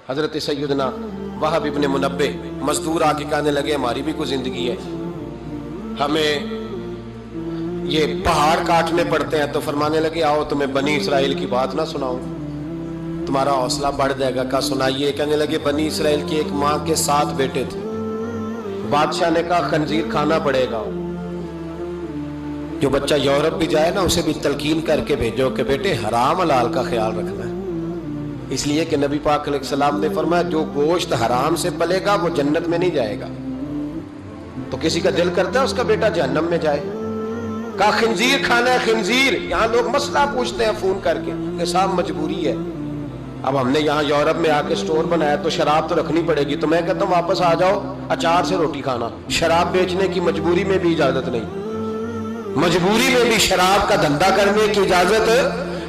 حضرت سیدنا وہب ابن منبع مزدور آ کے کہنے لگے ہماری بھی کوئی زندگی ہے، ہمیں یہ پہاڑ کاٹنے پڑتے ہیں، تو فرمانے لگے آؤ تمہیں بنی اسرائیل کی بات نہ سناؤں، تمہارا حوصلہ بڑھ جائے گا۔ کہا سنائیے۔ کہنے لگے بنی اسرائیل کی ایک ماں کے 7 بیٹے تھے، بادشاہ نے کہا خنزیر کھانا پڑے گا، جو بچہ یورپ بھی جائے نا اسے بھی تلقین کر کے بھیجو کہ بیٹے حرام حلال کا خیال رکھنا ہے، اس لیے کہ نبی پاک علیہ السلام نے فرمایا جو گوشت حرام سے پلے گا وہ جنت میں نہیں جائے گا۔ تو کسی کا دل کرتا ہے اس کا بیٹا جہنم میں جائے؟ کہا خنزیر کھانا ہے، خنزیر۔ یہاں لوگ مسئلہ پوچھتے ہیں فون کر کے کہ صاحب مجبوری ہے، اب ہم نے یہاں یورپ میں آ کے سٹور بنایا تو شراب تو رکھنی پڑے گی، تو میں کہتا ہوں واپس آ جاؤ اچار سے روٹی کھانا، شراب بیچنے کی مجبوری میں بھی اجازت نہیں، مجبوری میں بھی شراب کا دھندا کرنے کی اجازت،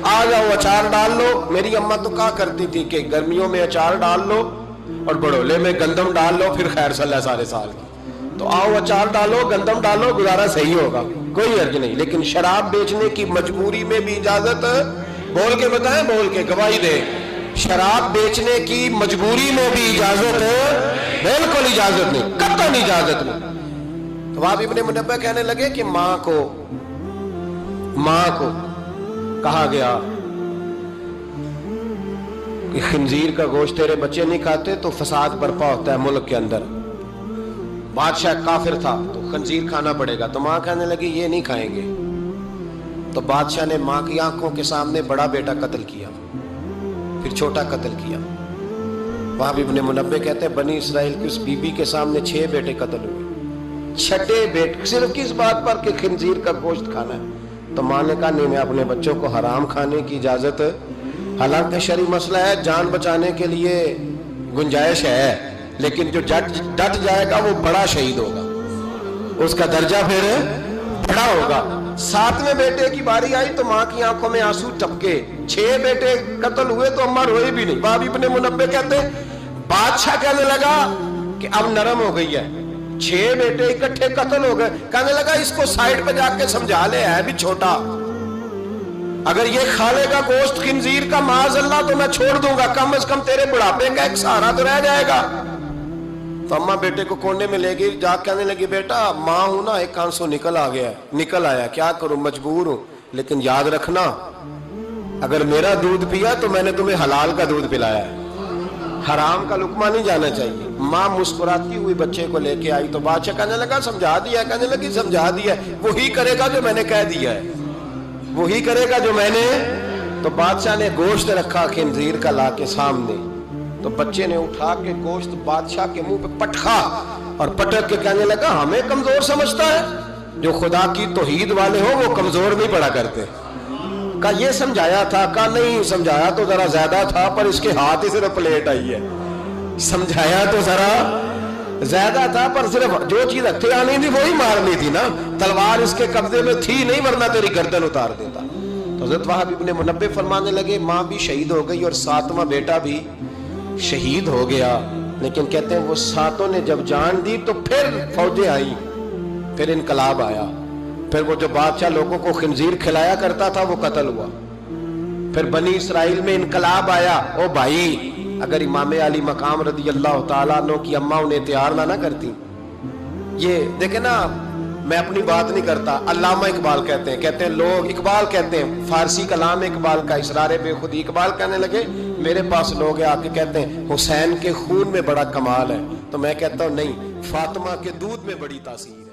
آ جاؤ اچار ڈال لو۔ میری اماں تو کہا کرتی تھی کہ گرمیوں میں اچار ڈال لو اور بڑولے میں گندم ڈال لو، پھر خیر صلی اللہ سارے سال کی، تو آؤ اچار ڈالو گندم ڈالو گزارا صحیح ہوگا، کوئی حرج نہیں، لیکن شراب بیچنے کی مجبوری میں بھی اجازت، بول کے بتائیں، بول کے گواہی دے، شراب بیچنے کی مجبوری میں بھی اجازت ہے؟ بالکل اجازت نہیں، قطعاً اجازت نہیں۔ تو وہب ابن منبع کہنے لگے کہ ماں کو کہا گیا کہ خنزیر کا گوشت تیرے بچے نہیں کھاتے تو فساد برپا ہوتا ہے ملک کے اندر، بادشاہ کافر تھا تو خنزیر کھانا پڑے گا، تو ماں کہنے لگی یہ نہیں کھائیں گے، تو بادشاہ نے ماں کی آنکھوں کے سامنے بڑا بیٹا قتل کیا، پھر چھوٹا قتل کیا۔ وہب ابن منبع کہتے ہیں بنی اسرائیل کی اس بی بی کے سامنے 6 بیٹے قتل ہوئے، 6 بیٹے صرف کس بات پر کہ خنزیر کا گوشت کھانا ہے۔ تو ماں نے کہا نہیں، میں اپنے بچوں کو حرام کھانے کی اجازت، حالانکہ شرعی مسئلہ ہے، جان بچانے کے لیے گنجائش ہے، لیکن جو ڈٹ جائے گا وہ بڑا شہید ہوگا، اس کا درجہ پھر بڑا ہوگا۔ 7ویں بیٹے کی باری آئی تو ماں کی آنکھوں میں آنسو ٹپکے، 6 بیٹے قتل ہوئے تو اماں روئی بھی نہیں۔ وہب ابن منبع کہتے ہیں بادشاہ کہنے لگا کہ اب نرم ہو گئی ہے، 6 بیٹے اکٹھے قتل ہو گئے، کہنے لگا اس کو سائڈ پہ جا کے سمجھا لے، ہے بھی چھوٹا، اگر یہ کھا لے گا گوشت خنزیر کا معاذ اللہ تو میں چھوڑ دوں گا، کم از کم تیرے بڑھاپے کا ایک سہارا تو رہ جائے گا۔ تو اماں بیٹے کو کونے میں لے گئی، جا کہنے لگی بیٹا ماں ہوں نا، ایک آنسو نکل آیا، کیا کروں، مجبور ہوں، لیکن یاد رکھنا اگر میرا دودھ پیا تو میں نے تمہیں حلال کا دودھ پلایا ہے، حرام کا لقمہ نہیں جانا چاہیے۔ ماں مسکراتی ہوئی بچے کو لے کے آئی تو بادشاہ کہنے لگا سمجھا دیا، کہنے لگی سمجھا دیا، وہی کرے گا جو میں نے کہہ دیا ہے، وہی کرے گا جو میں نے۔ تو بادشاہ نے گوشت رکھا خنزیر کا لا کے سامنے، تو بچے نے اٹھا کے گوشت بادشاہ کے منہ پہ پٹکا اور پٹک کے کہنے لگا ہمیں کمزور سمجھتا ہے، جو خدا کی توحید والے ہو وہ کمزور نہیں پڑا کرتے۔ کہا یہ سمجھایا تھا، کہا نہیں سمجھایا تو ذرا زیادہ تھا، پر اس کے ہاتھ ہی صرف پلیٹ آئی ہے، سمجھایا تو ذرا زیادہ تھا پر صرف جو چیز ہتھے آنی تھی وہی مارنی تھی نا، تلوار اس کے قبضے میں تھی نہیں ورنہ تیری گردن اتار دیتا۔ تو حضرت وہب ابن منبع فرمانے لگے ماں بھی شہید ہو گئی اور 7واں بیٹا بھی شہید ہو گیا، لیکن کہتے ہیں وہ 7 نے جب جان دی تو پھر فوجیں آئی، پھر انقلاب آیا، پھر وہ جو بادشاہ لوگوں کو خنزیر کھلایا کرتا تھا وہ قتل ہوا، پھر بنی اسرائیل میں انقلاب آیا۔ او بھائی اگر امام علی مقام رضی اللہ تعالیٰ عنہ کی اماں انہیں تیار نہ کرتی، یہ دیکھیں نا، میں اپنی بات نہیں کرتا، علامہ اقبال کہتے ہیں لوگ، اقبال کہتے ہیں فارسی کلام اقبال کا اسرار بے خودی، اقبال کہنے لگے میرے پاس لوگ آ کے کہتے ہیں حسین کے خون میں بڑا کمال ہے، تو میں کہتا ہوں نہیں، فاطمہ کے دودھ میں بڑی تاثیر